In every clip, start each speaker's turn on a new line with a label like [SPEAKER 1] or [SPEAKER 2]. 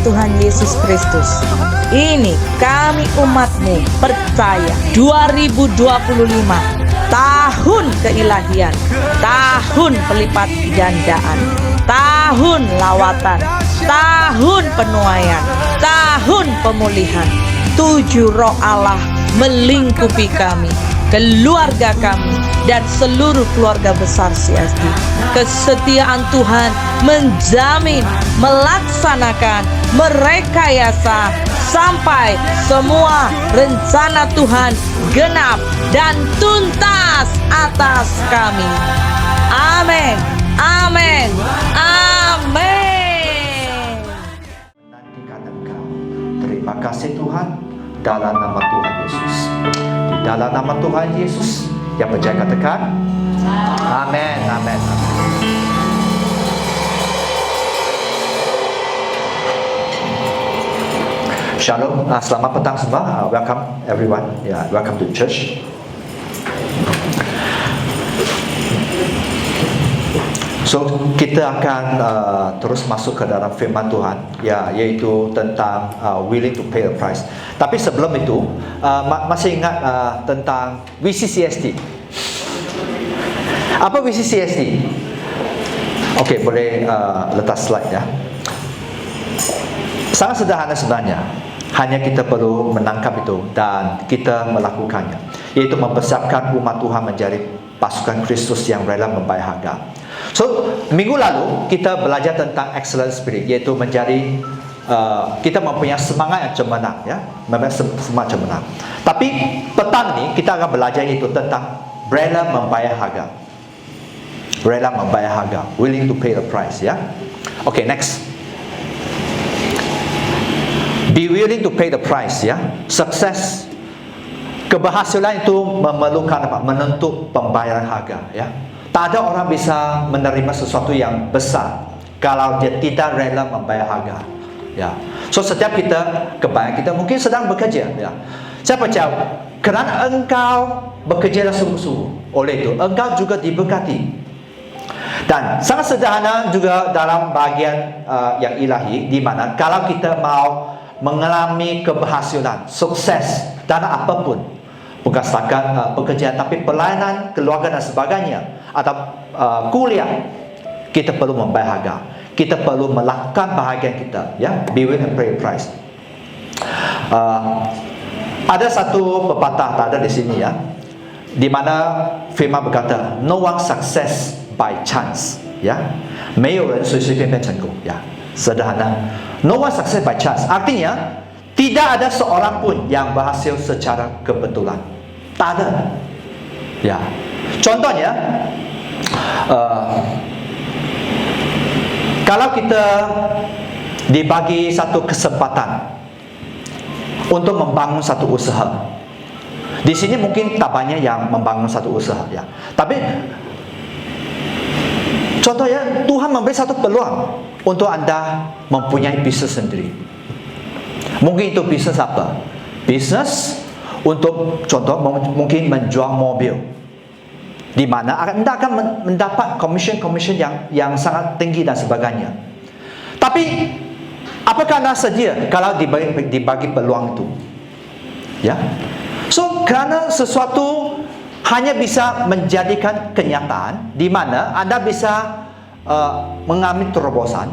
[SPEAKER 1] Tuhan Yesus Kristus. Ini kami umat-Mu percaya 2025 tahun keilahian, tahun pelipat gandaan, tahun lawatan, tahun penuaian, tahun pemulihan. 7 Roh Allah melingkupi kami, keluarga kami, dan seluruh keluarga besar CSD. Kesetiaan Tuhan menjamin, melaksanakan, merekayasa sampai semua rencana Tuhan genap dan tuntas atas kami. Amin, amin, amin.
[SPEAKER 2] Nanti kata engkau, terima kasih Tuhan, dalam nama Tuhan Yesus. Di dalam nama Tuhan Yesus, yang percaya katakan amin, amin, amin. Shalom, selamat petang semua. Welcome everyone. Welcome to church. So kita akan terus masuk ke dalam firman Tuhan, yaitu tentang willing to pay the price. Tapi sebelum itu, masih ingat tentang VCCSD? Apa VCCSD? Okey, boleh letak slide ya. Sangat sederhana sebenarnya. Hanya kita perlu menangkap itu dan kita melakukannya, yaitu mempersiapkan umat Tuhan menjadi pasukan Kristus yang rela membayar harga. So, minggu lalu kita belajar tentang excellent spirit, yaitu menjadi kita mempunyai semangat yang cemerlang, semangat cemerlang. Tapi petang ni kita akan belajar itu tentang rela membayar harga. Rela membayar harga, willing to pay the price, ya. Okay, next. Be willing to pay the price, ya. Sukses, keberhasilan itu memerlukan apa? Menuntut pembayaran harga, ya. Tak ada orang bisa menerima sesuatu yang besar kalau dia tidak rela membayar harga, ya. So setiap kita, kebanyakan kita mungkin sedang bekerja, ya. Saya percaya kerana engkau bekerja sungguh-sungguh, oleh itu engkau juga diberkati. Dan sangat sederhana juga dalam bahagian yang ilahi, di mana kalau kita mau mengalami keberhasilan, sukses dalam apapun, bukan setakat pekerjaan, tapi pelayanan, keluarga dan sebagainya, atau kuliah, kita perlu membayar harga. Kita perlu melakukan bahagian kita, ya. Be willing and pay the price. Ada satu pepatah, tak ada di sini, ya, di mana firman berkata, no one success by chance, ya. 没有人随随便便成功, ya. Sederhana. No one success by chance. Artinya tidak ada seorang pun yang berhasil secara kebetulan. Tak ada. Ya. Contohnya, kalau kita dibagi satu kesempatan untuk membangun satu usaha, di sini mungkin tak banyak yang membangun satu usaha, ya. Tapi contohnya Tuhan memberi satu peluang untuk anda mempunyai bisnes sendiri. Mungkin itu bisnes apa? Bisnes untuk contoh mungkin menjual mobil, di mana anda akan mendapat commission yang sangat tinggi dan sebagainya. Tapi apakah anda sedia kalau dibagi peluang itu? Ya. So kerana sesuatu hanya bisa menjadikan kenyataan, di mana anda bisa mengambil terobosan,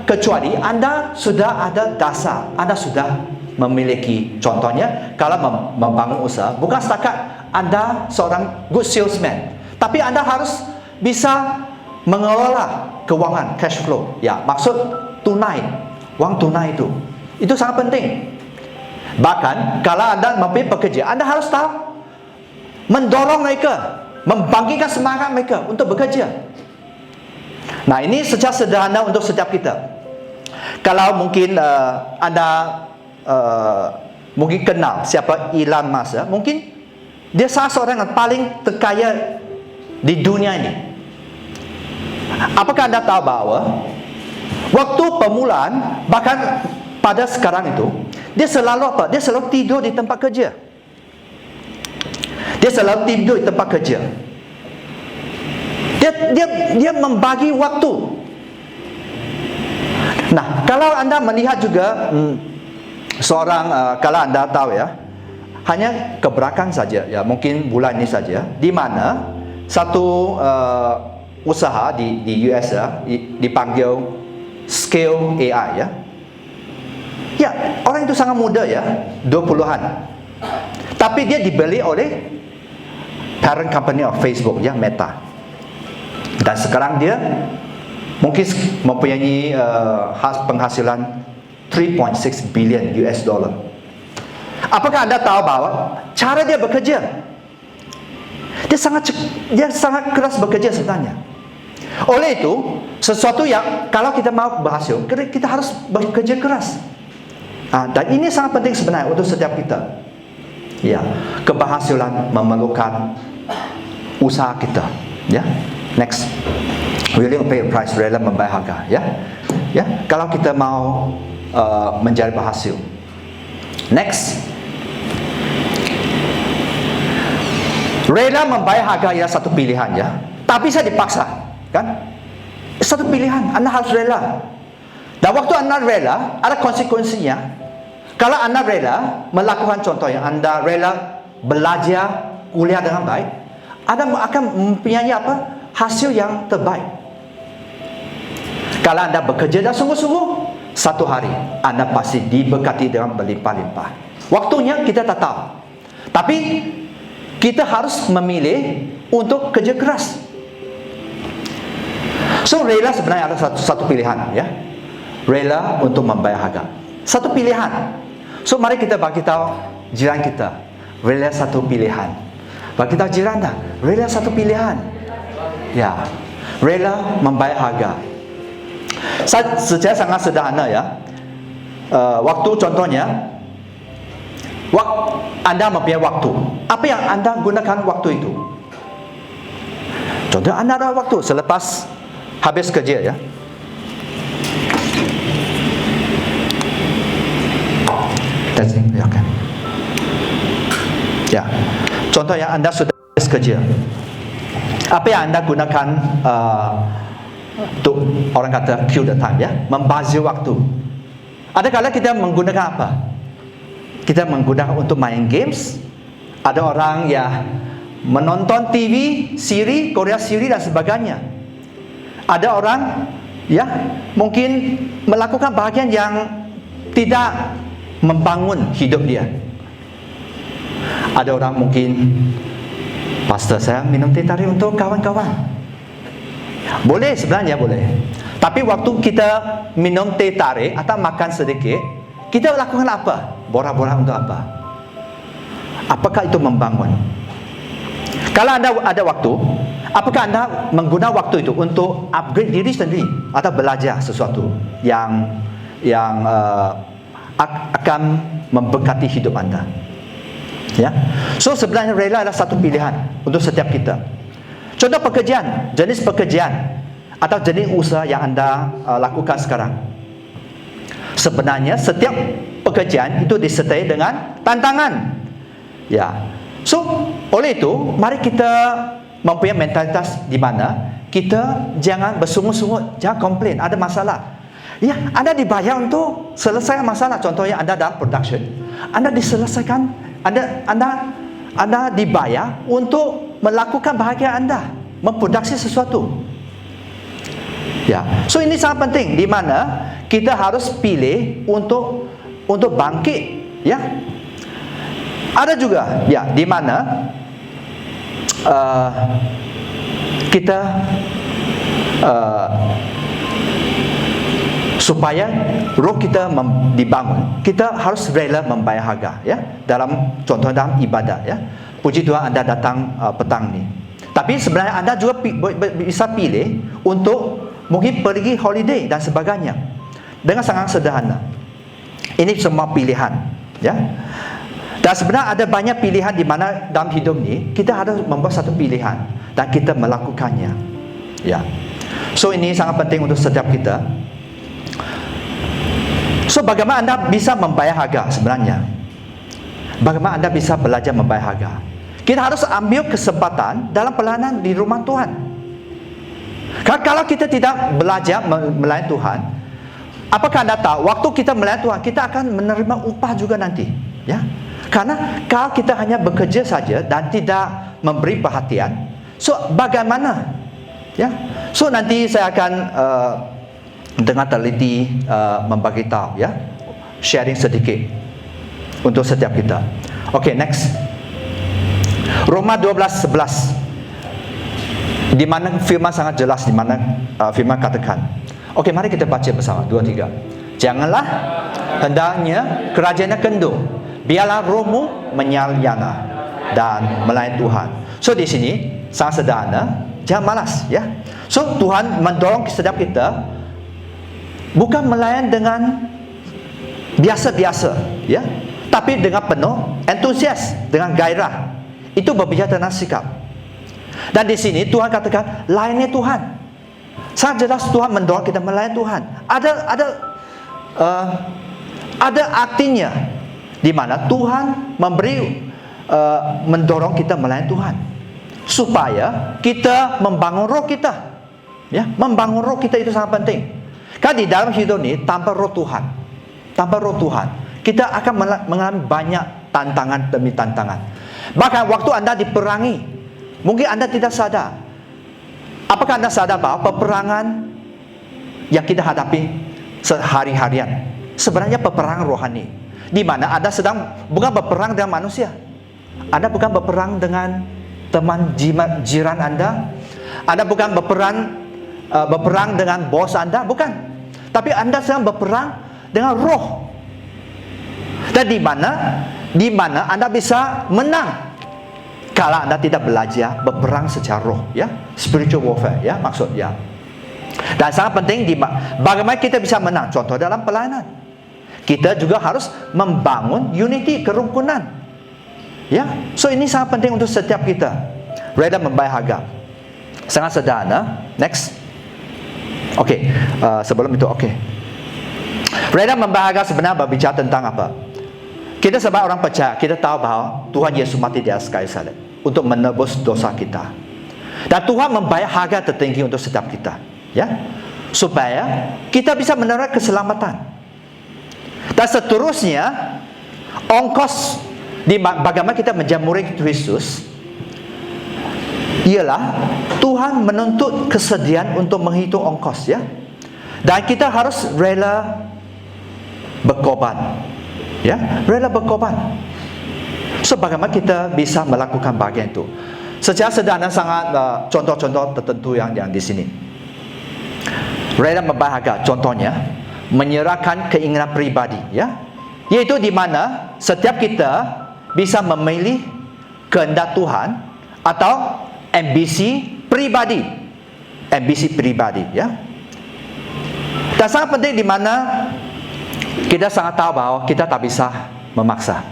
[SPEAKER 2] kecuali anda sudah ada dasar, anda sudah memiliki. Contohnya, kalau membangun usaha, bukan setakat anda seorang good salesman, tapi anda harus bisa mengelola keuangan, cash flow, ya. Maksud tunai, wang tunai itu sangat penting. Bahkan kalau anda mempunyai pekerja, anda harus tahu mendorong mereka, membangkitkan semangat mereka untuk bekerja. Nah, ini secara sederhana untuk setiap kita. Kalau mungkin anda mungkin kenal siapa Elon Musk, ya? Mungkin dia salah seorang yang paling terkaya di dunia ini. Apakah anda tahu bahwa waktu permulaan, bahkan pada sekarang itu, dia selalu apa? Dia selalu tidur di tempat kerja. Dia selalu tidur di tempat kerja. Dia membagi waktu. Nah, kalau anda melihat juga seorang, kalau anda tahu ya, hanya keberakan saja, ya mungkin bulan ini saja, di mana satu usaha di US ya, dipanggil Scale AI ya. Ya, orang itu sangat muda ya, 20-an. Tapi dia dibeli oleh parent company of Facebook ya, Meta. Dan sekarang dia mungkin mempunyai penghasilan 3.6 billion US dollar. Apakah anda tahu bahwa cara dia bekerja? Dia sangat keras bekerja sebenarnya. Oleh itu, sesuatu yang kalau kita mau berhasil, kita harus bekerja keras. Dan ini sangat penting sebenarnya untuk setiap kita. Ya, keberhasilan memerlukan usaha kita. Ya, next, willing to pay a price, rela membayar harga. Ya, kalau kita mau menjadi berhasil. Next, rela membayar harga ialah satu pilihan ya, tapi saya dipaksa, kan? Satu pilihan, anda harus rela. Dan waktu anda rela, ada konsekuensinya. Kalau anda rela melakukan contoh yang anda rela belajar kuliah dengan baik, anda akan mempunyai apa? Hasil yang terbaik. Kalau anda bekerja dan sungguh-sungguh, satu hari anda pasti diberkati dengan berlimpah-limpah. Waktunya kita tak tahu, tapi kita harus memilih untuk kerja keras. So rela sebenarnya ada satu pilihan ya. Rela untuk membayar harga. Satu pilihan. So mari kita bagi tahu jiran kita, rela satu pilihan. Bagi tahu jiran dah, rela satu pilihan. Ya. Rela membayar harga. Secara sangat sederhana ya. Waktu contohnya, anda mempunyai waktu. Apa yang anda gunakan waktu itu? Contoh, anda ada waktu selepas habis kerja ya. Ya, kan? Ya. Contoh yang anda sudah habis kerja. Apa yang anda gunakan untuk orang kata kill the time ya, membazir waktu. Ada kala kita menggunakan apa? Kita menggunakan untuk main games. Ada orang yang menonton TV, siri, Korea siri dan sebagainya. Ada orang ya mungkin melakukan bahagian yang tidak membangun hidup dia. Ada orang mungkin, pastor saya minum teh tarik untuk kawan-kawan. Boleh sebenarnya boleh. Tapi waktu kita minum teh tarik atau makan sedikit, kita lakukan apa? Borak-borak untuk apa? Apakah itu membangun? Kalau anda ada waktu, apakah anda menggunakan waktu itu untuk upgrade diri sendiri atau belajar sesuatu yang akan memberkati hidup anda? Ya. So sebenarnya rela adalah satu pilihan untuk setiap kita. Contoh pekerjaan, jenis pekerjaan atau jenis usaha yang anda lakukan sekarang. Sebenarnya setiap pekerjaan itu disertai dengan tantangan. Ya. So oleh itu, mari kita mempunyai mentalitas di mana kita jangan bersungguh-sungguh, jangan komplain ada masalah. Ya, anda dibayar untuk selesaikan masalah. Contohnya anda dalam production, anda diselesaikan, anda dibayar untuk melakukan bahagian anda, memproduksi sesuatu. Ya, so ini sangat penting di mana kita harus pilih untuk bangkit. Ya, ada juga ya di mana kita supaya roh kita dibangun, kita harus rela membayar harga ya. Dalam contoh dalam ibadat ya. Puji Tuhan anda datang petang ni. Tapi sebenarnya anda juga bisa pilih untuk mungkin pergi holiday dan sebagainya. Dengan sangat sederhana. Ini semua pilihan ya. Dan sebenarnya ada banyak pilihan di mana dalam hidup ni kita harus membuat satu pilihan dan kita melakukannya. Ya. So ini sangat penting untuk setiap kita. So bagaimana anda bisa membayar harga sebenarnya? Bagaimana anda bisa belajar membayar harga? Kita harus ambil kesempatan dalam pelayanan di rumah Tuhan. Kalau kita tidak belajar melayani Tuhan, apakah Anda tahu waktu kita melayani Tuhan, kita akan menerima upah juga nanti, ya? Karena kalau kita hanya bekerja saja dan tidak memberi perhatian, so bagaimana? Ya, so nanti saya akan dengan teliti membagi tahu, ya, sharing sedikit untuk setiap kita. Oke, next. Roma 12:11, di mana firman sangat jelas, di mana firman katakan. Oke, mari kita baca bersama. 2, 3. Janganlah hendaknya kerajaannya kendur, biarlah rohmu menyala dan melayani Tuhan. So di sini sangat sederhana, jangan malas, ya. So Tuhan mendorong setiap kita bukan melayani dengan biasa-biasa, ya, tapi dengan penuh antusias, dengan gairah. Itu berbicara tentang sikap. Dan di sini Tuhan katakan layani Tuhan. Sangat jelas Tuhan mendorong kita melayani Tuhan. Ada artinya di mana Tuhan mendorong kita melayani Tuhan supaya kita membangun roh kita, ya, membangun roh kita itu sangat penting. Karena di dalam hidup ini tanpa roh Tuhan, kita akan mengalami banyak tantangan demi tantangan. Bahkan waktu Anda diperangi, mungkin Anda tidak sadar. Apakah Anda sadar bahwa peperangan yang kita hadapi sehari-harian sebenarnya peperangan rohani, di mana Anda sedang bukan berperang dengan manusia, Anda bukan berperang dengan teman jiran Anda, Anda bukan berperang dengan bos Anda, bukan. Tapi Anda sedang berperang dengan roh. Dan di mana Anda bisa menang kalau Anda tidak belajar berperang secara roh, ya, spiritual warfare, ya, maksudnya. Dan sangat penting bagaimana kita bisa menang. Contoh dalam pelayanan, kita juga harus membangun unity, kerukunan, ya. So ini sangat penting untuk setiap kita. Reda membayar harga, sangat sederhana. Next. Oke, sebelum itu, oke. Reda membayar harga sebenarnya berbicara tentang apa? Kita sebagai orang percaya, kita tahu bahwa Tuhan Yesus mati di atas kayu salib untuk menebus dosa kita. Dan Tuhan membayar harga tertinggi untuk setiap kita, ya, supaya kita bisa menerima keselamatan. Dan seterusnya, ongkos di bagaimana kita menjadi murid Kristus ialah Tuhan menuntut kesediaan untuk menghitung ongkos, ya. Dan kita harus rela berkorban, ya, rela berkorban. So bagaimana kita bisa melakukan bagian itu? Secara sederhana sangat contoh-contoh tertentu yang di sini. Rela membayar harga, contohnya menyerahkan keinginan pribadi, ya, yaitu di mana setiap kita bisa memilih kehendak Tuhan atau ambisi pribadi, ya. Dan sangat penting di mana kita sangat tahu bahwa kita tak bisa memaksa.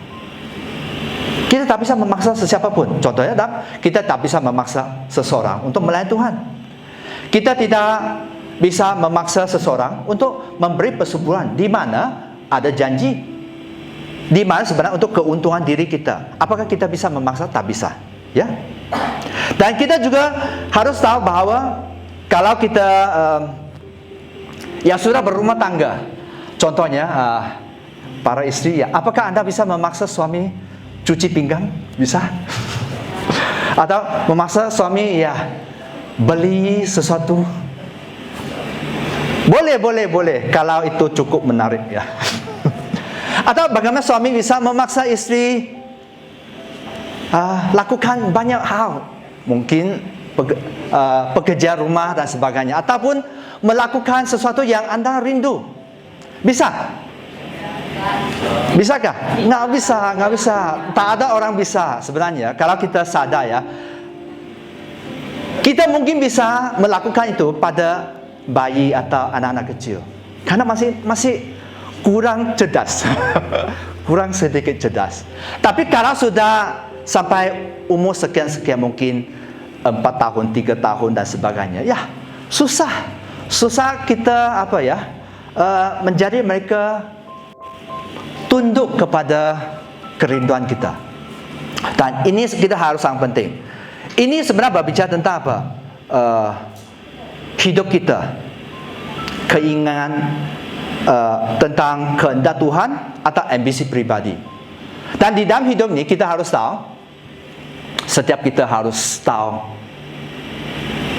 [SPEAKER 2] Kita tak bisa memaksa sesiapapun. Contohnya, kita tak bisa memaksa seseorang untuk melayani Tuhan. Kita tidak bisa memaksa seseorang untuk memberi persembuhan di mana ada janji, di mana sebenarnya untuk keuntungan diri kita. Apakah kita bisa memaksa? Tak bisa, ya. Dan kita juga harus tahu bahwa kalau kita yang sudah berumah tangga, contohnya para istri, ya, apakah Anda bisa memaksa suami cuci pinggang? Bisa? Atau memaksa suami, ya, beli sesuatu? Boleh kalau itu cukup menarik, ya. Atau bagaimana suami bisa memaksa istri lakukan banyak hal, mungkin pekerja rumah dan sebagainya, ataupun melakukan sesuatu yang Anda rindu? Bisa? Bisakah? Nggak bisa. Tak ada orang bisa sebenarnya. Kalau kita sadar, ya, kita mungkin bisa melakukan itu pada bayi atau anak-anak kecil, karena masih kurang cerdas, kurang sedikit cerdas. Tapi kalau sudah sampai umur sekian, mungkin 4 tahun, 3 tahun dan sebagainya, ya, susah kita menjadi mereka tunduk kepada kerinduan kita. Dan ini kita harus sangat penting. Ini sebenarnya berbicara tentang apa? Hidup kita, keinginan tentang kehendak Tuhan atau ambisi pribadi. Dan di dalam hidup ni kita harus tahu, setiap kita harus tahu.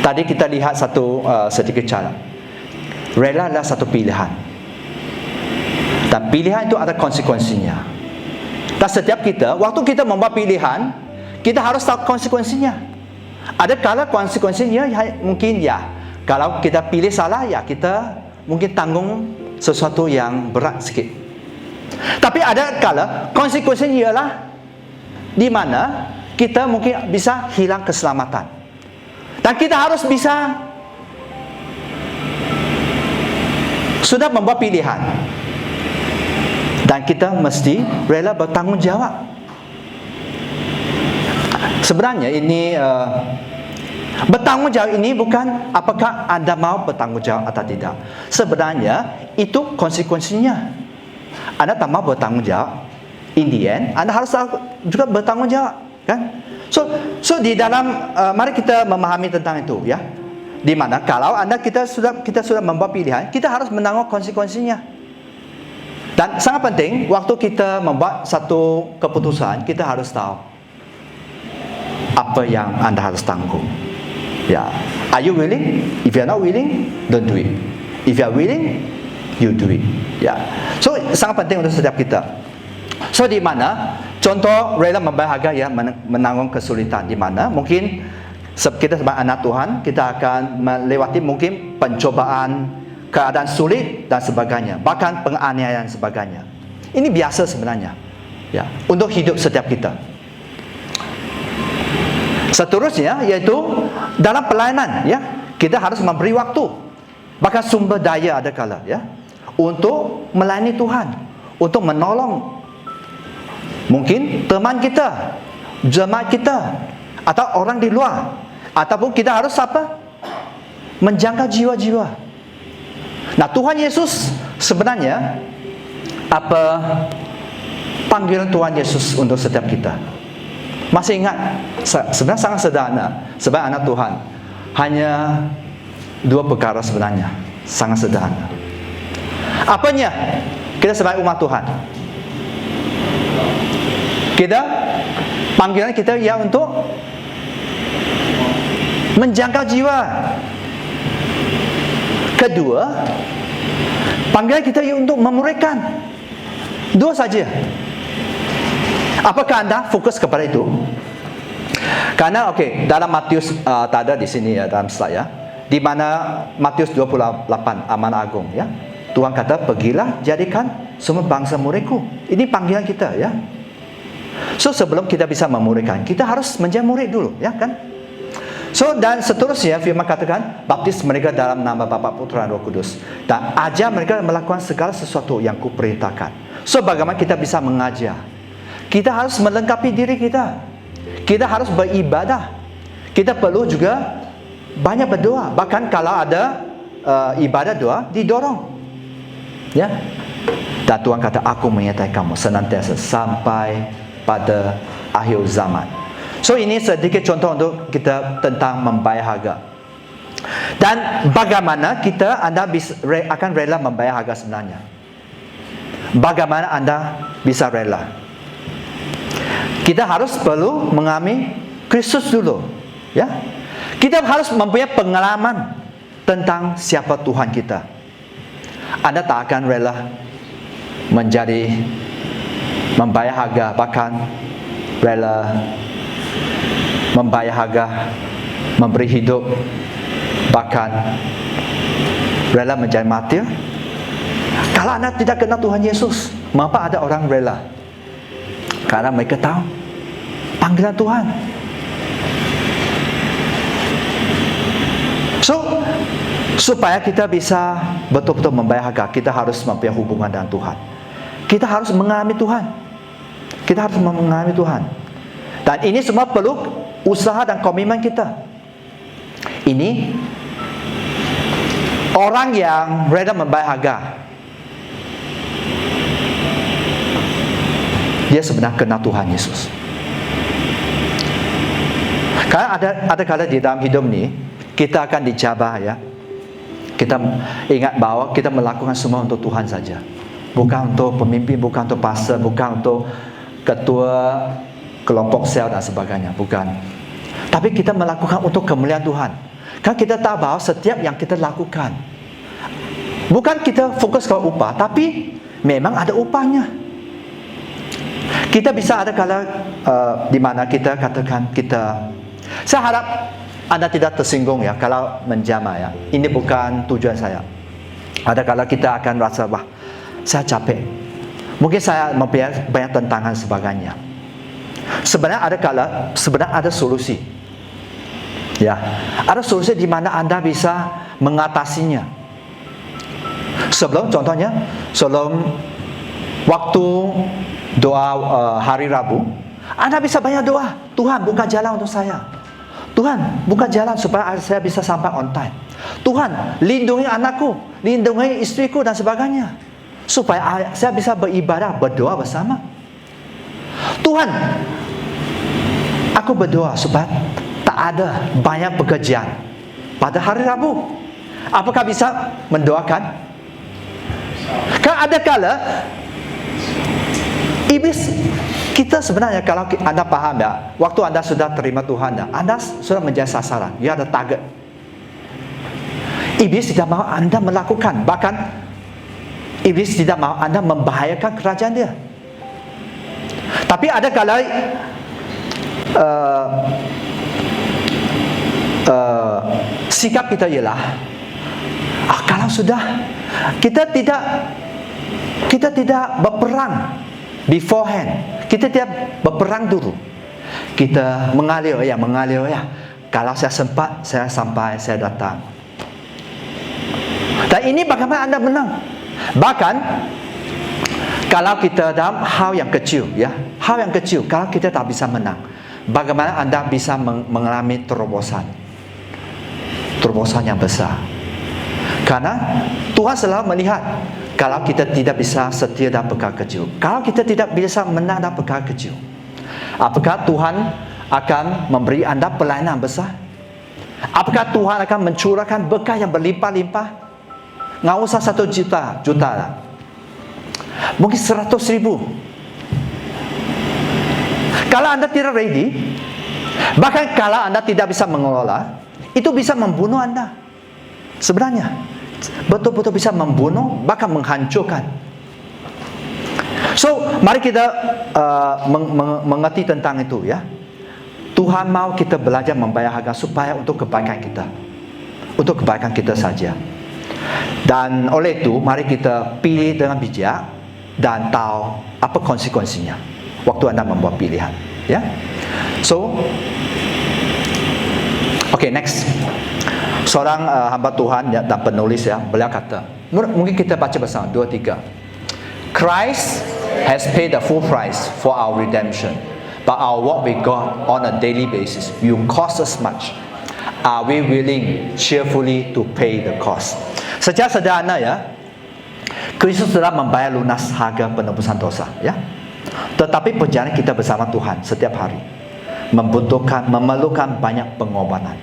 [SPEAKER 2] Tadi kita lihat satu sedikit cara. Rela adalah satu pilihan. Dan pilihan itu ada konsekuensinya. Dan setiap kita, waktu kita membuat pilihan, kita harus tahu konsekuensinya. Ada kala konsekuensinya mungkin ya, kalau kita pilih salah ya kita mungkin tanggung sesuatu yang berat sikit. Tapi ada kala konsekuensinya ialah di mana kita mungkin bisa hilang keselamatan. Dan kita harus bisa sudah membuat pilihan. Dan kita mesti rela bertanggungjawab. Sebenarnya ini bertanggungjawab ini bukan apakah anda mau bertanggungjawab atau tidak. Sebenarnya itu konsekuensinya. Anda tak mau bertanggungjawab, in the end anda harus juga bertanggungjawab, kan? So di dalam mari kita memahami tentang itu, ya. Di mana kalau kita sudah membuat pilihan, kita harus menanggung konsekuensinya. Dan sangat penting waktu kita membuat satu keputusan, kita harus tahu apa yang anda harus tanggung. Ya, are you willing? If you are not willing, don't do it. If you are willing, you do it. Ya, so sangat penting untuk setiap kita. So di mana contoh rela membayar harga, ya, menanggung kesulitan. Di mana mungkin kita sebagai anak Tuhan, kita akan melewati mungkin pencobaan, keadaan sulit dan sebagainya, bahkan penganiayaan sebagainya. Ini biasa sebenarnya, ya, untuk hidup setiap kita. Seterusnya yaitu dalam pelayanan, ya, kita harus memberi waktu, bahkan sumber daya ada kala, ya, untuk melayani Tuhan, untuk menolong mungkin teman kita, jemaat kita, atau orang di luar, ataupun kita harus apa? Menjangkau jiwa-jiwa. Nah, Tuhan Yesus sebenarnya apa panggilan Tuhan Yesus untuk setiap kita? Masih ingat? Sebenarnya sangat sederhana. Sebagai anak Tuhan, hanya 2 perkara sebenarnya, sangat sederhana. Apanya? Kita sebagai umat Tuhan, kita panggilan kita ya untuk menjangkau jiwa. Kedua, panggilan kita ia untuk memuridkan. 2 saja. Apakah anda fokus kepada itu? Karena dalam Matius tak ada di sini, ya, dalam slide, ya, di mana Matius 28 amanah agung, ya, Tuhan kata pergilah jadikan semua bangsa muridku. Ini panggilan kita, ya. So sebelum kita bisa memuridkan, kita harus menjadi murid dulu, ya kan? So dan seterusnya firman katakan baptis mereka dalam nama Bapa, Putra dan Roh Kudus, dan ajar mereka melakukan segala sesuatu yang kuperintahkan. So bagaimana kita bisa mengajar? Kita harus melengkapi diri kita. Kita harus beribadah. Kita perlu juga banyak berdoa. Bahkan kalau ada ibadah doa, didorong, ya. Dan Tuhan kata aku menyertai kamu senantiasa sampai pada akhir zaman. So ini sedikit contoh untuk kita tentang membayar harga. Dan bagaimana anda akan rela membayar harga sebenarnya? Bagaimana anda bisa rela? Kita harus perlu mengalami Kristus dulu, ya. Kita harus mempunyai pengalaman tentang siapa Tuhan kita. Anda tak akan rela membayar harga, bahkan rela membayar harga, memberi hidup, bahkan rela menjadi martir. Kalau anda tidak kenal Tuhan Yesus, mengapa ada orang rela? Karena mereka tahu panggilan Tuhan. So supaya kita bisa betul-betul membayar harga, kita harus mempunyai hubungan dengan Tuhan. Kita harus mengalami Tuhan. Kita harus mengalami Tuhan. Dan ini semua perlu usaha dan komitmen kita. Ini orang yang rela membayar harga, dia sebenarnya kenal Tuhan Yesus. Karena ada kala di dalam hidup ni kita akan dicabar, ya. Kita ingat bahwa kita melakukan semua untuk Tuhan saja. Bukan untuk pemimpin, bukan untuk pastor, bukan untuk ketua kelompok sel dan sebagainya. Bukan. Tapi kita melakukan untuk kemuliaan Tuhan. Kan kita tahu bahwa setiap yang kita lakukan, bukan kita fokus ke upah, tapi memang ada upahnya. Kita bisa ada kala di mana kita katakan saya harap Anda tidak tersinggung ya kalau menjamah ya. Ini bukan tujuan saya. Ada kala kita akan rasa, wah, saya capek. Mungkin saya mempunyai banyak tantangan sebagainya. Sebenarnya ada solusi. Ya, ada solusi di mana Anda bisa mengatasinya. Sebelum waktu doa hari Rabu, Anda bisa banyak doa. Tuhan, buka jalan untuk saya. Tuhan, buka jalan supaya saya bisa sampai on time. Tuhan, lindungi anakku, lindungi istriku dan sebagainya, supaya saya bisa beribadah, berdoa bersama. Tuhan, aku berdoa supaya tak ada banyak pekerjaan pada hari Rabu. Apakah bisa mendoakan? Kan ada kala iblis, kita sebenarnya kalau Anda paham ya, waktu Anda sudah terima Tuhan ya, Anda sudah menjadi sasaran, ya ada target. Iblis tidak mahu Anda melakukan, bahkan iblis tidak mahu Anda membahayakan kerajaan dia. Tapi ada kala sikap kita ialah, kalau sudah kita tidak berperang beforehand, kita tidak berperang dulu, kita mengalir ya. Kalau saya sempat, saya datang. Dan ini bagaimana Anda menang? Bahkan kalau kita dalam hal yang kecil ya, kalau kita tak bisa menang, bagaimana Anda bisa mengalami terobosan yang besar? Karena Tuhan selalu melihat, kalau kita tidak bisa setia dalam perkara kecil, kalau kita tidak bisa menang dalam perkara kecil, apakah Tuhan akan memberi Anda pelayanan besar? Apakah Tuhan akan mencurahkan berkah yang berlimpah-limpah? Nggak usah 1 juta lah, mungkin 100,000. Kalau Anda tidak ready, bahkan kalau Anda tidak bisa mengelola, itu bisa membunuh Anda. Sebenarnya betul-betul bisa membunuh, bahkan menghancurkan. So, mari kita mengerti tentang itu ya. Tuhan mau kita belajar membayar harga supaya untuk kebaikan kita saja. Dan oleh itu, mari kita pilih dengan bijak dan tahu apa konsekuensinya waktu Anda membuat pilihan ya. So, okay, next. Seorang hamba Tuhan ya, dan penulis ya, beliau kata, mungkin kita baca bersama 2-3. Christ has paid the full price for our redemption, but our walk with God on a daily basis will cost us much. Are we willing cheerfully to pay the cost? Secara sederhana ya, Kristus telah membayar lunas harga penebusan dosa ya. Tetapi perjalanan kita bersama Tuhan setiap hari memerlukan banyak pengorbanan.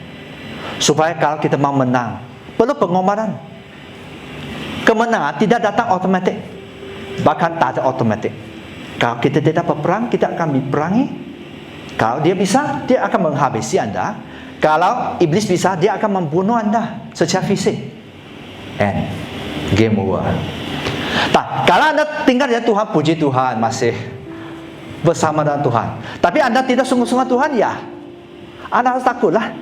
[SPEAKER 2] Supaya kalau kita mau menang, perlu pengorbanan. Kemenangan tidak datang otomatis, bahkan tak ada otomatis. Kalau kita tidak berperang, kita akan diperangi. Kalau dia bisa, dia akan menghabisi Anda. Kalau iblis bisa, dia akan membunuh Anda secara fisik. And game over. Nah, kalau Anda tinggal di Tuhan, puji Tuhan, masih bersama dengan Tuhan. Tapi Anda tidak sungguh-sungguh Tuhan, ya Anda harus takutlah.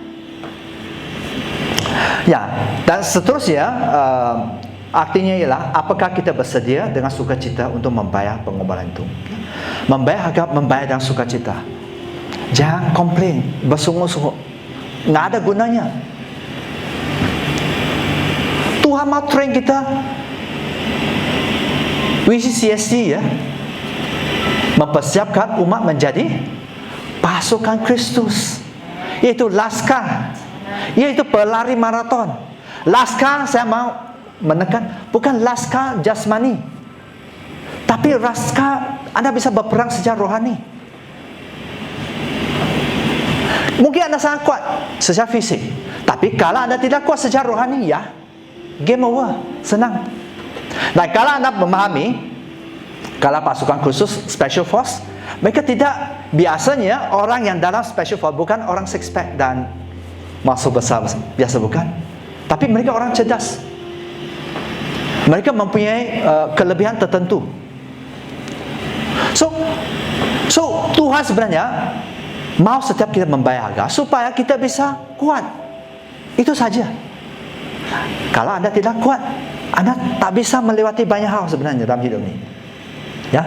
[SPEAKER 2] Ya, dan seterusnya artinya ialah, apakah kita bersedia dengan sukacita untuk membayar pengorbanan itu? Membayar dengan sukacita. Jangan komplain, bersungguh-sungguh, nggak ada gunanya. Tuhan mau train kita, WCCSC ya, mempersiapkan umat menjadi pasukan Kristus, yaitu laskar, yaitu pelari maraton. Laskar, saya mau menekan, bukan laskar jasmani, tapi laskar Anda bisa berperang secara rohani. Mungkin Anda sangat kuat secara fisik, tapi kalau Anda tidak kuat secara rohani, ya game over, senang. Dan kalau anda memahami, kalau pasukan khusus Special Force, mereka tidak, biasanya orang yang dalam Special Force bukan orang six pack dan muscle besar biasa, bukan. Tapi mereka orang cerdas. Mereka mempunyai kelebihan tertentu. So Tuhan sebenarnya mau setiap kita membayar harga supaya kita bisa kuat. Itu saja. Kalau anda tidak kuat, anda tak bisa melewati banyak hal sebenarnya dalam hidup ini. Ya.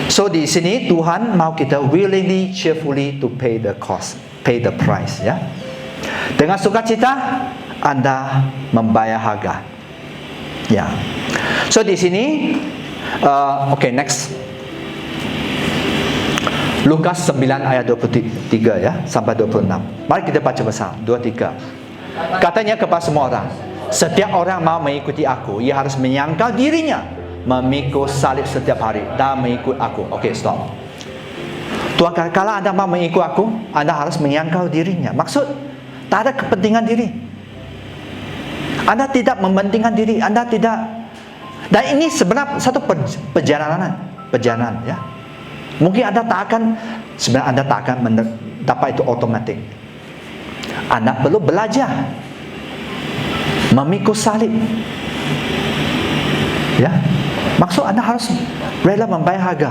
[SPEAKER 2] So di sini Tuhan mau kita willingly, cheerfully to pay the cost, pay the price. Ya. Dengan sukacita anda membayar harga. Ya. So di sini, okay, next. Lukas 9 ayat 23 ya sampai 26. Mari kita baca bersama. 23. Katanya kepada semua orang, setiap orang mau mengikuti aku, ia harus menyangkal dirinya, memikul salib setiap hari dan mengikut aku. Okay, stop. Tuhan kata, kalau anda mau mengikut aku, anda harus menyangkal dirinya. Maksud, tak ada kepentingan diri. Anda tidak mementingkan diri, anda tidak. Dan ini sebenarnya satu perjalanan ya. Mungkin anda tak akan, sebenarnya anda tak akan dapat itu otomatik. Anda perlu belajar memikul salib. Ya, maksud anda harus rela membayar harga.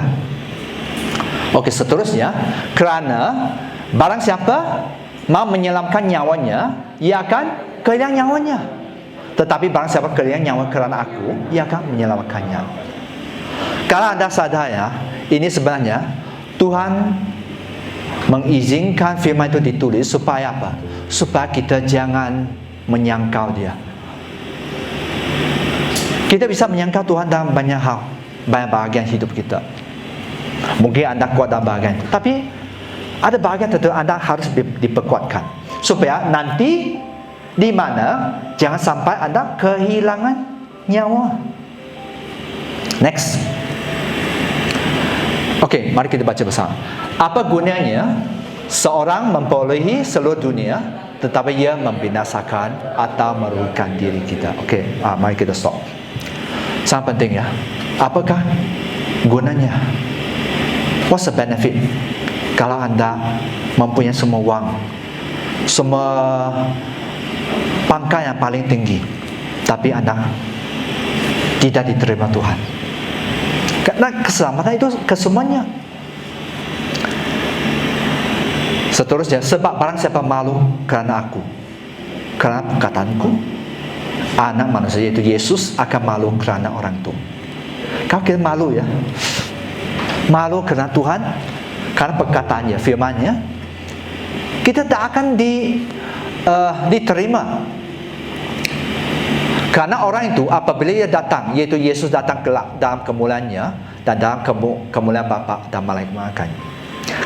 [SPEAKER 2] Okey, seterusnya, kerana barang siapa mau menyelamatkan nyawanya, ia akan kehilangan nyawanya. Tetapi barang siapa kehilangan nyawa kerana aku, ia akan menyelamatkannya. Kalau anda sadar ya, ini sebenarnya Tuhan mengizinkan firman itu ditulis supaya apa? Supaya kita jangan menyangkal dia. Kita bisa menyangkal Tuhan dalam banyak hal, banyak bahagian hidup kita. Mungkin anda kuat dalam bahagian, tapi ada bahagian tertentu anda harus diperkuatkan supaya nanti di mana jangan sampai anda kehilangan nyawa. Next. Okey, mari kita baca bersama. Apa gunanya seorang memperolehi seluruh dunia tetapi ia membinasakan atau merugikan diri kita? Okey, mari kita stop. Sangat penting ya. Apakah gunanya? What's the benefit kalau anda mempunyai semua wang, semua pangkat yang paling tinggi, tapi anda tidak diterima Tuhan? Karena keselamatan itu kesemuanya. Seterusnya, sebab barang siapa malu kerana aku, kerana perkataanku, anak manusia yaitu Yesus akan malu kerana orang itu. Kalau kita malu ya, malu kerana Tuhan, kerana perkataannya, firmannya, kita tak akan diterima. Karena orang itu apabila ia datang, yaitu Yesus datang kelak dalam kemuliaannya dan dalam kemuliaan Bapa dan malaikat-malaikatnya.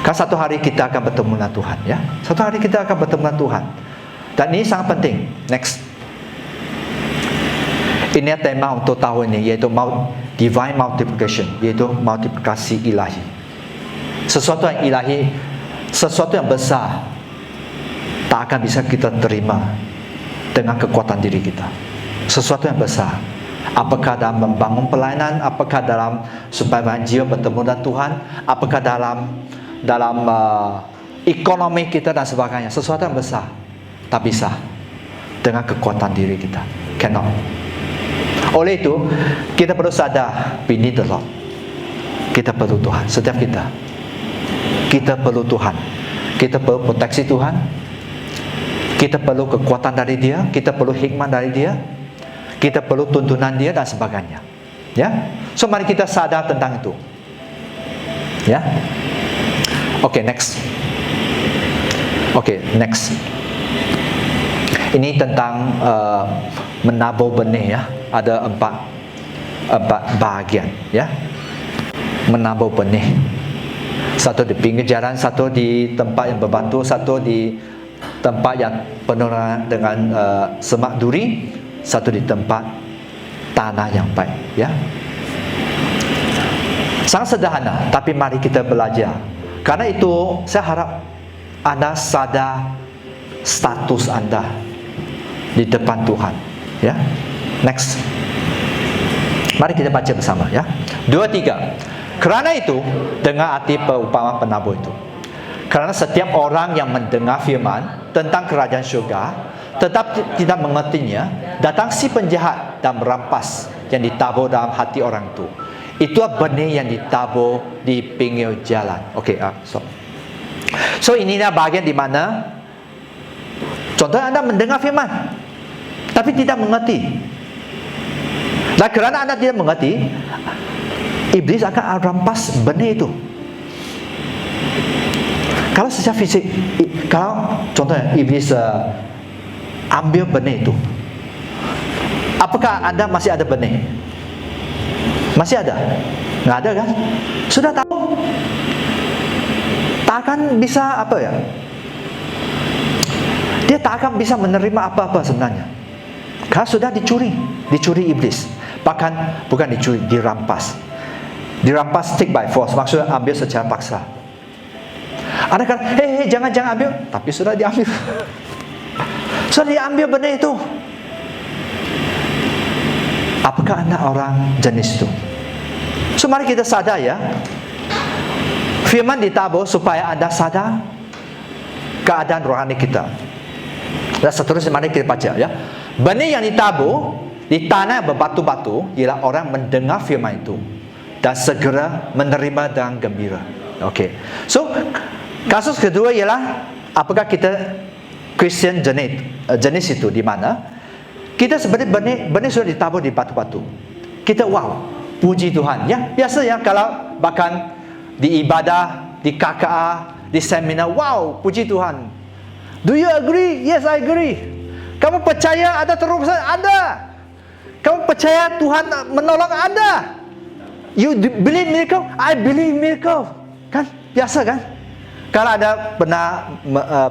[SPEAKER 2] Kan satu hari kita akan bertemu dengan Tuhan ya. Satu hari kita akan bertemu dengan Tuhan. Dan ini sangat penting. Next. Ini tema untuk tahun ini, yaitu divine multiplication, yaitu multiplikasi ilahi. Sesuatu yang ilahi, sesuatu yang besar, tak akan bisa kita terima dengan kekuatan diri kita. Sesuatu yang besar. Apakah dalam membangun pelayanan, apakah dalam supaya banyak jiwa bertemu dengan Tuhan, apakah dalam ekonomi kita dan sebagainya. Sesuatu yang besar tak bisa dengan kekuatan diri kita. Cannot. Oleh itu, kita perlu sadar, we need the Lord. Kita perlu Tuhan, setiap kita. Kita perlu Tuhan. Kita perlu proteksi Tuhan. Kita perlu kekuatan dari Dia. Kita perlu hikmat dari Dia. Kita perlu tuntunan Dia dan sebagainya. Ya. So mari kita sadar tentang itu. Ya. Okay, next. Okay, next. Ini tentang menabur benih ya. Ada empat bahagian ya. Menabur benih. Satu di pinggir jalan, satu di tempat yang berbatu, satu di tempat yang penuh dengan semak duri, satu di tempat tanah yang baik ya. Sangat sederhana, tapi mari kita belajar. Karena itu saya harap anda sadar status anda di depan Tuhan ya. Next. Mari kita baca bersama ya. 2, 3. Kerana itu, dengar arti perumpamaan penabur itu. Kerana setiap orang yang mendengar firman tentang kerajaan syurga, tetap tidak mengertinya, datang si penjahat dan merampas yang ditabur dalam hati orang itu. Itulah benih yang ditabur di pinggir jalan. Okey, so inilah bahagian di mana contohnya anda mendengar firman tapi tidak mengerti. Dan kerana anda tidak mengerti, iblis akan rampas benih itu. Kalau secara fisik, kalau contohnya iblis ambil benih itu, apakah anda masih ada benih? Masih ada? Nggak ada kan? Sudah tahu, tak akan bisa apa ya? Dia tak akan bisa menerima apa-apa sebenarnya. Karena sudah dicuri iblis. Bahkan bukan dicuri, dirampas. Dirampas take by force, maksudnya ambil secara paksa. Anda kan, jangan ambil, tapi sudah diambil. Sudah diambil benih itu. Apakah anda orang jenis itu? So mari kita sadar ya, firman ditabur supaya anda sadar keadaan rohani kita. Dan seterusnya mari kita baca ya. Benih yang ditabur di tanah berbatu-batu ialah orang mendengar firman itu dan segera menerima dengan gembira. Okey. So kasus kedua ialah apakah kita Christian jenis itu, di mana kita sebenarnya benih sudah ditabur di batu-batu. Kita wow, puji Tuhan ya. Biasa ya, kalau bahkan di ibadah, di KKA, di seminar, wow, puji Tuhan. Do you agree? Yes, I agree. Kamu percaya ada terobosan? Ada. Kamu percaya Tuhan menolong Anda? You believe miracle? I believe miracle. Kan? Biasa kan? Kalau ada pernah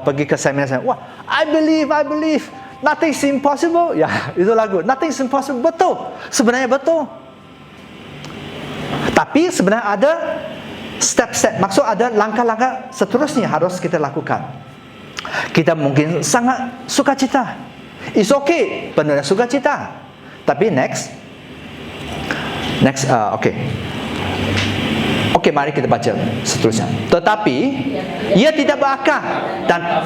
[SPEAKER 2] pergi ke seminar, wah, I believe. Nothing is impossible. Ya, itu lagu. Nothing is impossible. Betul. Sebenarnya betul. Tapi sebenarnya ada step-step. Maksud ada langkah-langkah seterusnya harus kita lakukan. Kita mungkin sangat sukacita. It's okay. Benar sukacita. Tapi next, okay, mari kita baca seterusnya. Tetapi ia tidak berakar dan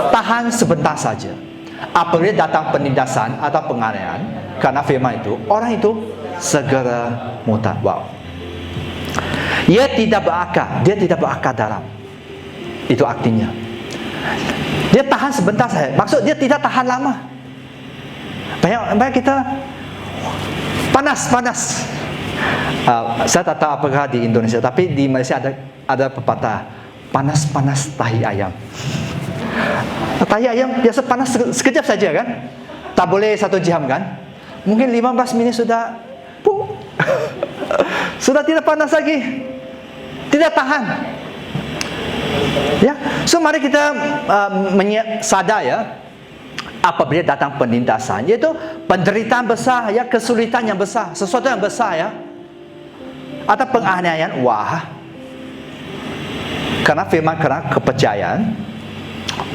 [SPEAKER 2] tahan sebentar saja. Apabila datang penindasan atau penganiayaan karena firman itu, orang itu segera murtad. Wow. Ia tidak berakar, dia tidak berakar dalam. Itu artinya. Dia tahan sebentar saja. Maksud dia tidak tahan lama. Banyak kita panas. Saya tak tahu apakah di Indonesia, tapi di Malaysia ada pepatah panas tahi ayam. Tahi ayam biasa panas sekejap saja kan? Tak boleh 1 jam kan? Mungkin 15 minit sudah sudah tidak panas lagi. Tidak tahan. Ya, so mari kita sadar ya, apabila datang penindasan, yaitu penderitaan besar ya, kesulitan yang besar, sesuatu yang besar ya, atau penganiayaan, wah, karena firman, karena kepercayaan,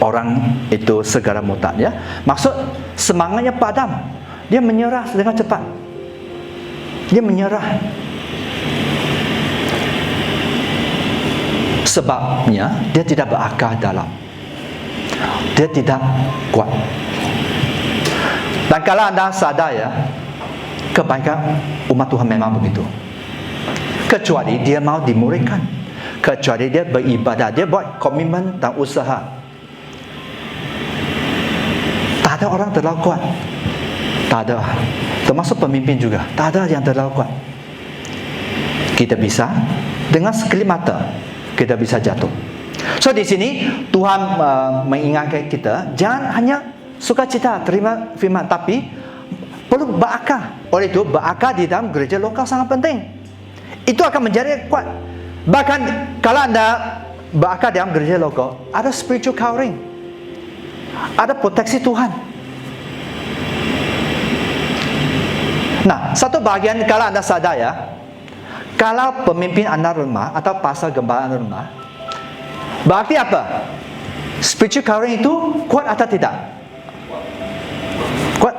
[SPEAKER 2] orang itu segera murtad ya. Maksud semangatnya padam, dia menyerah dengan cepat. Dia menyerah. Sebabnya dia tidak berakar dalam. Dia tidak kuat. Dan kalau anda sadar ya, kebanyakan umat Tuhan memang begitu. Kecuali dia mau dimuridkan, kecuali dia beribadah, dia buat komitmen dan usaha. Tak ada orang terlalu kuat. Tak ada. Termasuk pemimpin juga. Tak ada yang terlalu kuat. Kita bisa dengan sekelip mata kita bisa jatuh. So di sini Tuhan mengingatkan kita, jangan hanya sukacita terima firman, tapi perlu berakar. Oleh itu berakar di dalam gereja lokal sangat penting. Itu akan menjadi kuat. Bahkan kalau anda berakar dalam gereja lokal, ada spiritual covering, ada proteksi Tuhan. Nah, satu bahagian kalau anda sadar ya, kalau pemimpin anda lemah atau pastor gembala anda lemah, berarti apa? Spiritual covering itu kuat atau tidak? Kuat.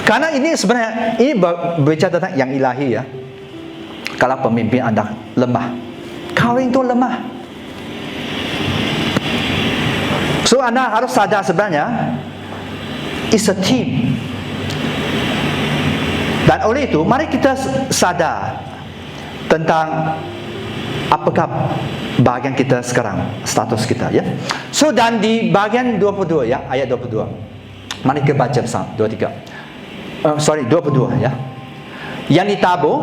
[SPEAKER 2] Karena ini sebenarnya ini berbicara tentang yang ilahi ya. Kalau pemimpin anda lemah, kahwin itu lemah. So anda harus sadar sebenarnya it's a team. Dan oleh itu mari kita sadar tentang apakah bagian kita sekarang, status kita ya. So dan di bagian 22 ya, ayat 22. Mari kita baca bersama 22 ya. Yang ditabur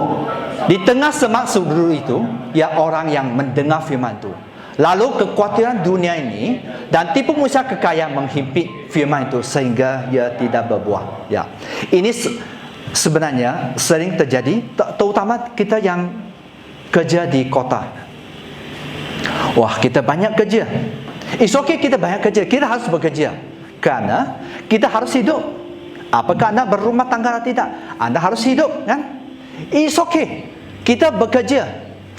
[SPEAKER 2] di tengah semak sudut itu ya orang yang mendengar firman itu. Lalu kekhawatiran dunia ini dan tipu musnah kekayaan menghimpit firman itu sehingga ia tidak berbuah. Ya. Ini sebenarnya sering terjadi, terutama kita yang kerja di kota. Wah, kita banyak kerja. It's okay kita banyak kerja, kita harus bekerja. Karena kita harus hidup. Apakah anda berumah tangga atau tidak? Anda harus hidup, kan? It's okay kita bekerja.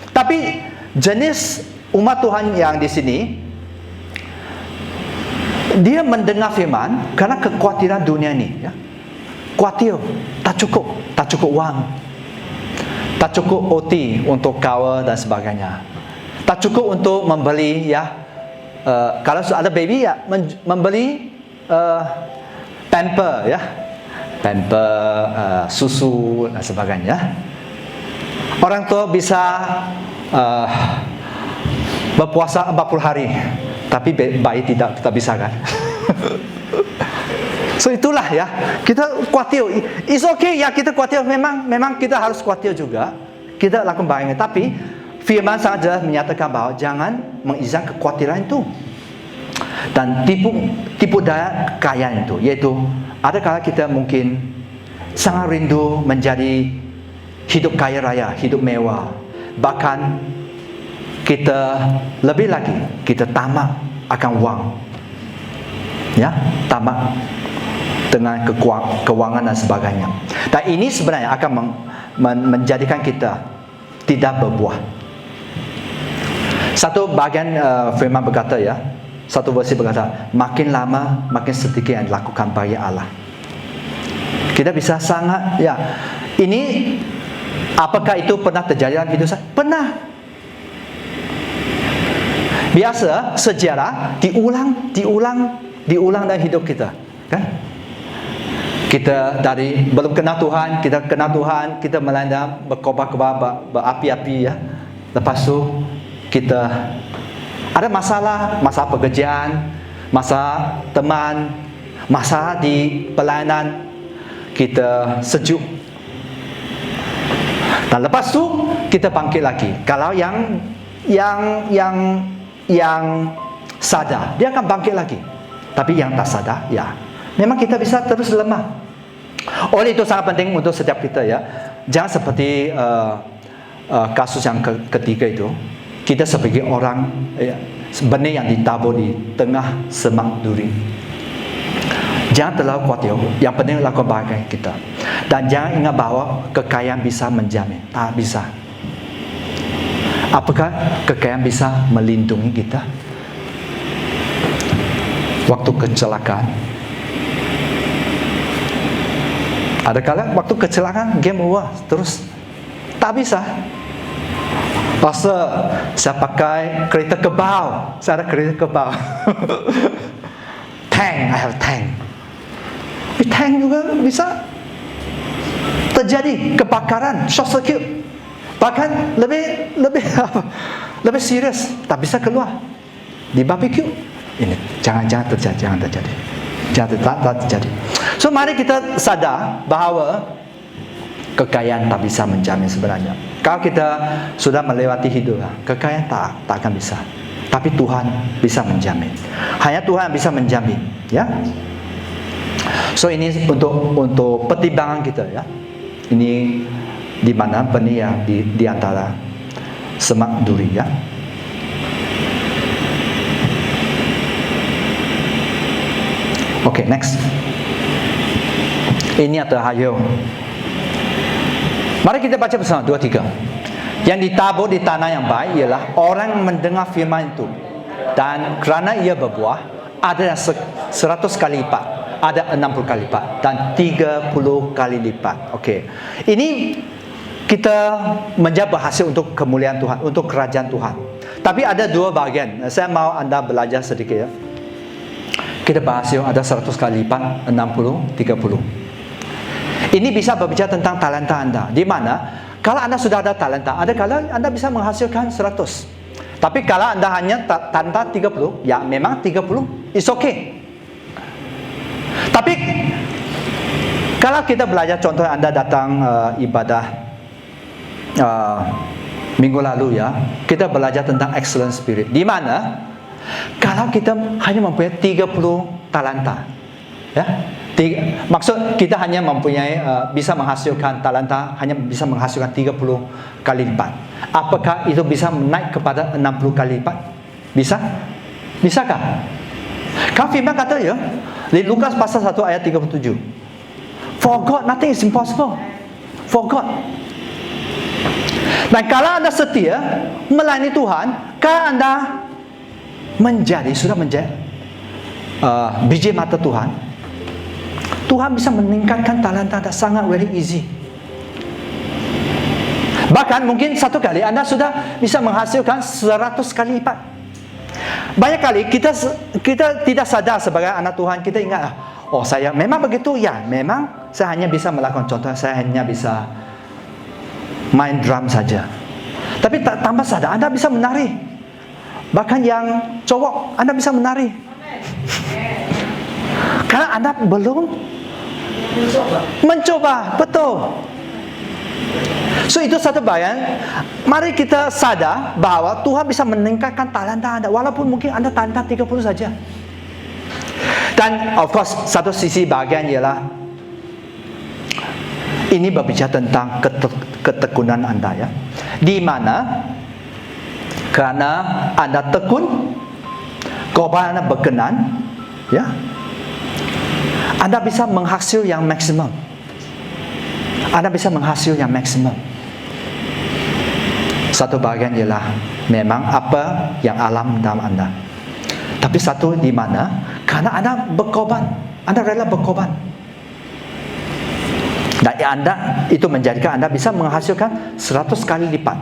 [SPEAKER 2] Tapi jenis umat Tuhan yang di sini, dia mendengar firman karena kekhawatiran dunia ini. Ya. Khawatir, tak cukup wang, tak cukup OT untuk kawal dan sebagainya, tak cukup untuk membeli ya. Kalau ada baby ya membeli pamper ya, susu dan sebagainya. Orang tua bisa berpuasa 40 hari, tapi bayi tidak bisa kan? So itulah ya, kita khawatir. It's okay ya kita khawatir, memang kita harus khawatir juga. Kita lakukan baiknya, tapi firman sangat jelas menyatakan bahwa jangan mengizinkan kekhawatiran itu dan tipu daya kekayaan itu, yaitu ada kala kita mungkin sangat rindu menjadi hidup kaya raya, hidup mewah, bahkan kita lebih lagi kita tamak akan uang, ya, tamak dengan keuangan dan sebagainya. Dan ini sebenarnya akan menjadikan kita tidak berbuah. Satu bagian firman berkata ya, satu versi berkata, makin lama makin sedikit yang dilakukan bagi Allah. Kita bisa sangat ya. Ini apakah itu pernah terjadi dalam hidup saya? Pernah. Biasa sejarah diulang dalam hidup kita, kan? Kita dari belum kenal Tuhan, kita kenal Tuhan, kita melanda berkobar-kobar, berapi-api ya. Lepas tu kita ada masalah pekerjaan, masalah teman, masalah di pelayanan, kita sejuk. Dan lepas tu kita bangkit lagi. Kalau yang sadar, dia akan bangkit lagi. Tapi yang tak sadar, ya, memang kita bisa terus lemah. Oleh itu sangat penting untuk setiap kita ya. Jangan seperti kasus yang ketiga itu. Kita sebagai orang benih yang ditabur di tengah semak duri. Jangan terlalu khawatir. Yang penting lakukan bahagian kita. Dan jangan ingat bahawa kekayaan bisa menjamin. Tak bisa. Apakah kekayaan bisa melindungi kita? Waktu kecelakaan. Ada kala waktu kecelakaan game over terus. Tak bisa. Pasal saya pakai kereta kebal. Saya ada kereta kebal. Tank, I have tank. Tank juga bisa terjadi kebakaran, short circuit. Bahkan lebih serius, tak bisa keluar. Di barbecue. Ini jangan terjadi. Jangan terjadi. So mari kita sadar bahawa kekayaan tak bisa menjamin sebenarnya. Kalau kita sudah melewati hidup, kekayaan tak akan bisa. Tapi Tuhan bisa menjamin. Hanya Tuhan bisa menjamin, ya. So ini untuk pertimbangan kita, ya. Ini di mana benih yang di antara semak duri, ya. Okay, next. Ini adalah hayo. Mari kita baca bersama 2-3. Yang ditabur di tanah yang baik ialah orang mendengar firman itu dan kerana ia berbuah ada yang 100 kali lipat ada 60 kali lipat dan 30 kali lipat. Okey. Ini kita menjadi berhasil untuk kemuliaan Tuhan, untuk kerajaan Tuhan. Tapi ada dua bahagian. Saya mau anda belajar sedikit ya. Kita bahas ada 100 kali lipat, 60, 30. Ini bisa berbicara tentang talenta anda. Di mana kalau anda sudah ada talenta, ada kala anda bisa menghasilkan 100. Tapi kalau anda hanya talenta 30, ya memang 30, it's okay. Tapi kalau kita belajar, contoh anda datang ibadah minggu lalu ya, kita belajar tentang excellent spirit. Di mana kalau kita hanya mempunyai 30 talenta, ya, maksud kita hanya mempunyai bisa menghasilkan talenta, hanya bisa menghasilkan 30 kali lipat. Apakah itu bisa naik kepada 60 kali lipat? Bisa? Bisakah? Kalau firman kata ya, di Lukas pasal 1 ayat 37. For God nothing is impossible. For God. Dan kalau anda setia melayani Tuhan, kalau anda sudah menjadi biji mata Tuhan, Tuhan bisa meningkatkan talenta anda sangat very easy. Bahkan mungkin satu kali anda sudah bisa menghasilkan 100 kali lipat. Banyak kali kita tidak sadar sebagai anak Tuhan, kita ingat, oh saya memang begitu ya, memang saya hanya bisa melakukan, contoh saya hanya bisa main drum saja. Tapi tanpa sadar anda bisa menari. Bahkan yang cowok anda bisa menari. Karena anda belum mencoba, betul. So itu satu bayan. Mari kita sadar bahwa Tuhan bisa meningkatkan talenta anda, walaupun mungkin anda talenta 30 saja. Dan of course satu sisi bagian ialah ini berbicara tentang ketekunan anda ya. Di mana karena anda tekun, korban anda berkenan, ya, anda bisa menghasil yang maksimum. Anda bisa menghasil yang maksimum. Satu bahagian ialah memang apa yang alam dalam anda. Tapi satu di mana karena anda berkorban, anda rela berkorban. Dan anda itu menjadikan anda bisa menghasilkan 100 kali lipat.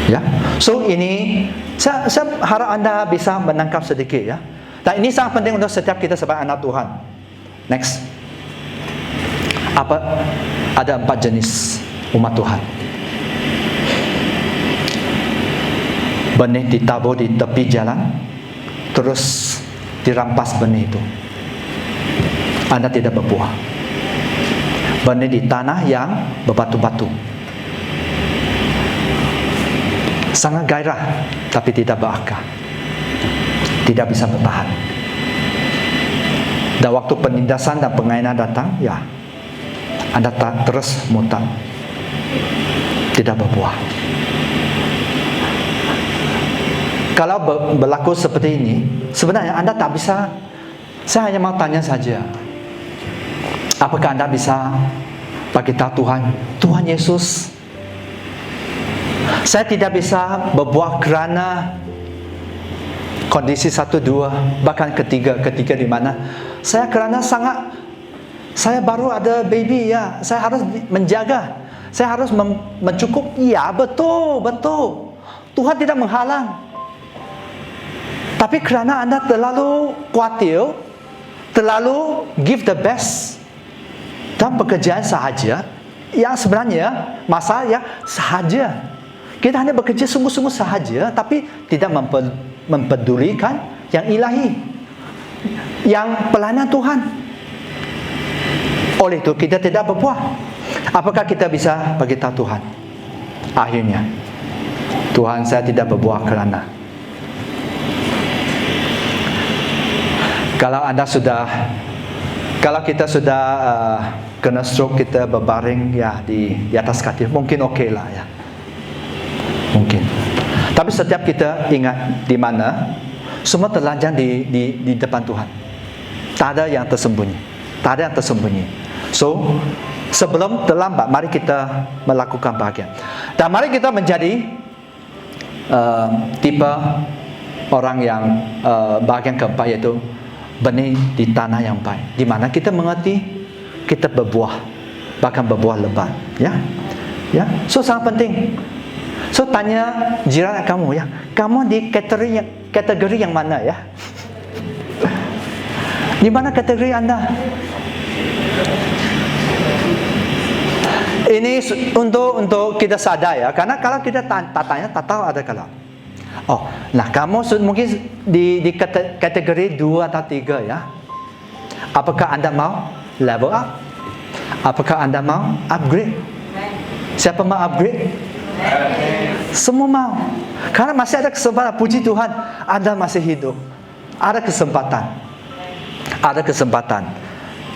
[SPEAKER 2] Ya. So ini saya harap anda bisa menangkap sedikit ya. Dan ini sangat penting untuk setiap kita sebagai anak Tuhan. Next. Ada 4 jenis umat Tuhan. Benih ditabur di tepi jalan, terus dirampas benih itu. Anda tidak berbuah. Benih di tanah yang berbatu-batu. Sangat gairah, tapi tidak berakar. Tidak bisa bertahan. Dan waktu penindasan dan pengainan datang, ya, anda terus mutan, tidak berbuah. Kalau berlaku seperti ini, sebenarnya anda tak bisa. Saya hanya mau tanya saja, apakah anda bisa bagi tahu Tuhan Yesus, saya tidak bisa berbuah kerana kondisi 1, 2, bahkan ketiga di mana saya baru ada baby ya, saya harus menjaga, saya harus mencukup. Ya, betul. Tuhan tidak menghalang. Tapi kerana anda terlalu khawatir, terlalu give the best dan pekerjaan sahaja, yang sebenarnya masalah yang sahaja. Kita hanya bekerja sungguh-sungguh sahaja, tapi tidak mempedulikan yang ilahi, yang pelayanan Tuhan. Oleh itu kita tidak berbuah. Apakah kita bisa beritahu Tuhan? Akhirnya, Tuhan, saya tidak berbuah kerana. Kalau kita sudah kena stroke, kita berbaring ya di atas katil, mungkin okey lah ya, mungkin. Tapi setiap kita ingat di mana semua telanjang di depan Tuhan. Tak ada yang tersembunyi. So, sebelum terlambat, mari kita melakukan bahagian. Dan mari kita menjadi tipe orang yang bahagian keempat, yaitu benih di tanah yang baik, di mana kita mengerti, kita berbuah, bahkan berbuah lebat. Ya, ya. So sangat penting. So tanya jiran kamu, ya, kamu di kategori yang mana, ya? Di mana kategori Anda? Ini untuk kita sadar, ya, karena kalau kita tanya, tak tahu ada kalau. Oh, nah kamu mungkin di kategori 2 atau 3, ya. Apakah Anda mau level up? Apakah Anda mau upgrade? Siapa mau upgrade? Semua mau. Karena masih ada kesempatan. Puji Tuhan, Anda masih hidup. Ada kesempatan. Ada kesempatan.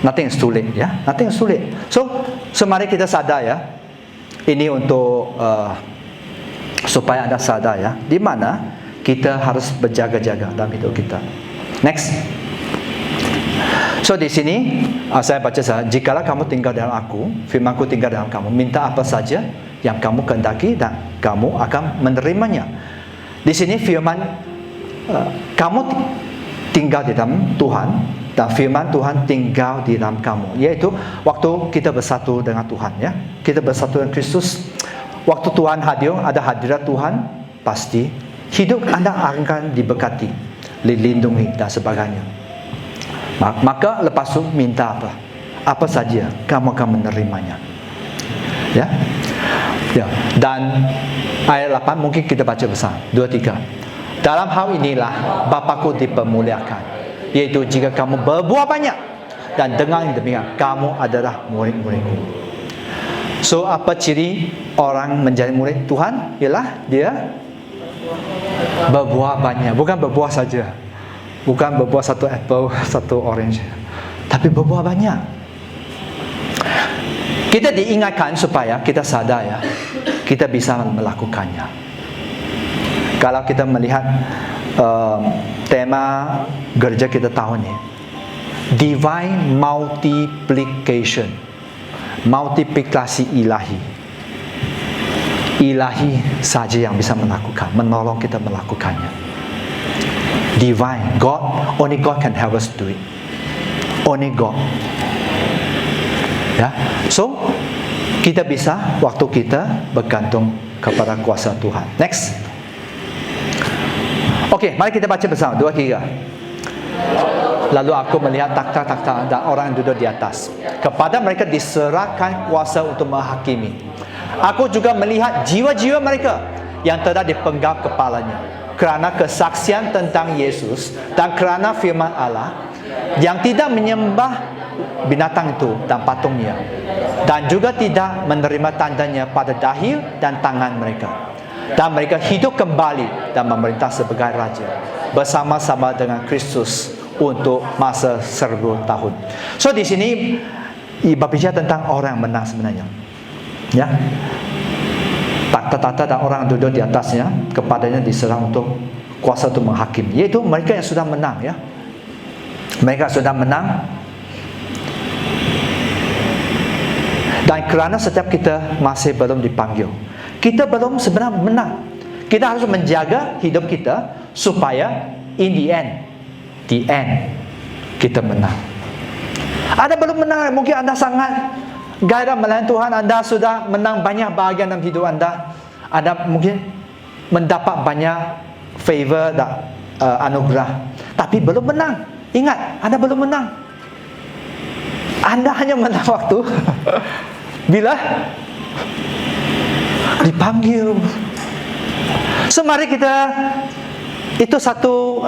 [SPEAKER 2] Nothing is too late, ya. Nothing is too late. So mari kita sadar, ya. Ini untuk supaya Anda sadar, ya, di mana kita harus berjaga-jaga dalam hidup kita. Next. So di sini saya baca saja, jikalau kamu tinggal dalam aku, firman-Ku tinggal dalam kamu, minta apa saja yang kamu kehendaki dan kamu akan menerimanya. Di sini firman kamu tinggal di dalam Tuhan dan firman Tuhan tinggal di dalam kamu, yaitu waktu kita bersatu dengan Tuhan, ya. Kita bersatu dengan Kristus. Waktu Tuhan hadir, ada hadirat Tuhan, pasti hidup Anda akan diberkati, dilindungi dan sebagainya. Maka lepas itu minta apa saja kamu akan menerimanya. Ya. Ya. Dan ayat 8 mungkin kita baca bersama. 2, 3. Dalam hal inilah Bapa-Ku dipermuliakan, yaitu jika kamu berbuah banyak, dan dengan demikian kamu adalah murid-murid-Ku. So apa ciri orang menjadi murid Tuhan? Ialah dia berbuah banyak. Bukan berbuah saja. Bukan berbuah satu apple, satu orange, tapi berbuah banyak. Kita diingatkan supaya kita sadar, ya, kita bisa melakukannya. Kalau kita melihat tema gereja kita tahun ini, Divine Multiplication, multiplikasi ilahi. Ilahi saja yang bisa melakukan, menolong kita melakukannya. Divine, God, only God can help us do it. Only God. Ya, so kita bisa waktu kita bergantung kepada kuasa Tuhan. Next. Oke, mari kita baca bersama. 2, 3. Lalu aku melihat takhta-takhta dan orang yang duduk di atas. Kepada mereka diserahkan kuasa untuk menghakimi. Aku juga melihat jiwa-jiwa mereka yang telah dipenggal kepalanya, kerana kesaksian tentang Yesus dan kerana firman Allah, yang tidak menyembah binatang itu dan patungnya, dan juga tidak menerima tandanya pada dahi dan tangan mereka. Dan mereka hidup kembali dan memerintah sebagai raja bersama-sama dengan Kristus untuk masa 1000 tahun. So di sini berbicara tentang orang yang menang sebenarnya. Ya. Takhta-takhta dan orang duduk di atasnya, kepadanya diserah untuk kuasa untuk menghakim, yaitu mereka yang sudah menang, ya. Mereka sudah menang. Dan kerana setiap kita masih belum dipanggil, kita belum sebenarnya menang. Kita harus menjaga hidup kita supaya in the end kita menang. Ada belum menang, mungkin Anda sangat gairah melayani Tuhan, Anda sudah menang banyak bahagian dalam hidup Anda. Anda mungkin mendapat banyak favor dan anugerah, tapi belum menang. Ingat, Anda belum menang. Anda hanya menang waktu bila dipanggil. So mari kita, itu satu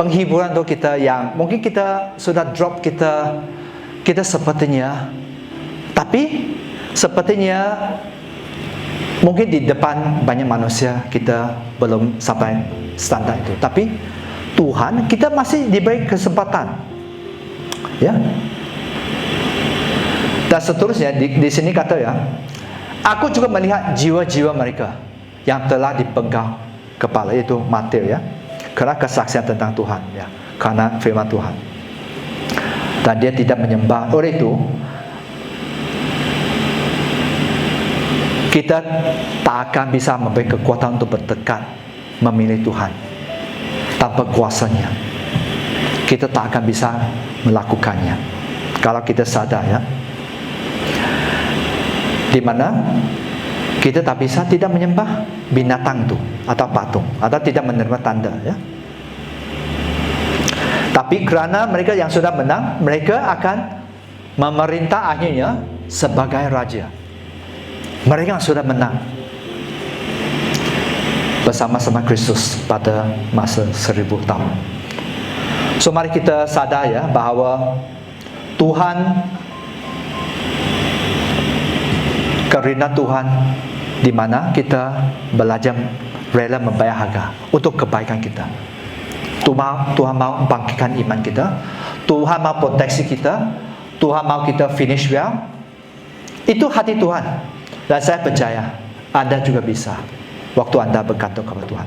[SPEAKER 2] penghiburan untuk kita yang mungkin kita sudah drop kita sepertinya, tapi sepertinya mungkin di depan banyak manusia kita belum sampai standar itu. Tapi Tuhan, kita masih diberi kesempatan, ya. Dan seterusnya di sini kata, ya, aku juga melihat jiwa-jiwa mereka yang telah dipenggal kepala, itu mati, ya, karena kesaksian tentang Tuhan, ya, karena firman Tuhan. Dan dia tidak menyembah. Oleh itu kita tak akan bisa memberi kekuatan untuk bertekad memilih Tuhan tanpa kuasanya. kita tak akan bisa melakukannya. Kalau kita sadar ya, di mana kita tak bisa tidak menyembah binatang tu atau patung atau tidak menerima tanda ya. Tapi kerana mereka yang sudah menang, mereka akan memerintah akhirnya sebagai raja. Mereka yang sudah menang bersama-sama Kristus pada masa 1000 tahun. So mari kita sadar ya bahawa Tuhan, kerana Tuhan di mana kita belajar rela membayar harga untuk kebaikan kita. Tuhan mau bangkitkan iman kita, Tuhan mau proteksi kita, Tuhan mau kita finish well. Itu hati Tuhan. Dan saya percaya Anda juga bisa waktu Anda bergantung kepada Tuhan.